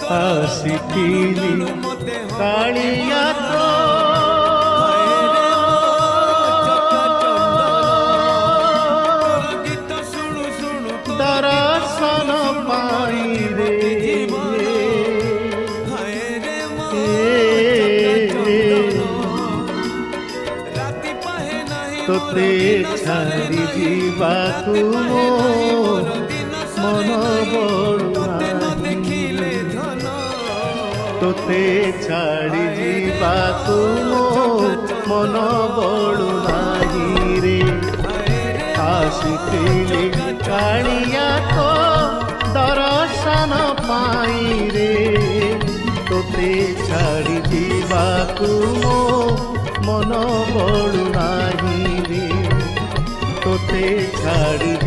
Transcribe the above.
ଆସିଥିଲି କାଳିଆ ତୋ ଦର୍ଶନ ପାଇରେ ତୋତେ ଛାଡ଼ି ଯିବାକୁ ମନ ବଳୁନାହିଁ ତୋତେ ଛାଡ଼ି ଯିବାକୁ ମନ ବଳୁନାହିଁ ରେ ଆସିଥିଲି କାଳିଆ ତୋ ଦର୍ଶନ ପାଇରେ ତୋତେ ଛାଡ଼ି ଯିବାକୁ ମନ ବଳୁନାହିଁ ରେ ତୋତେ ଛାଡ଼ି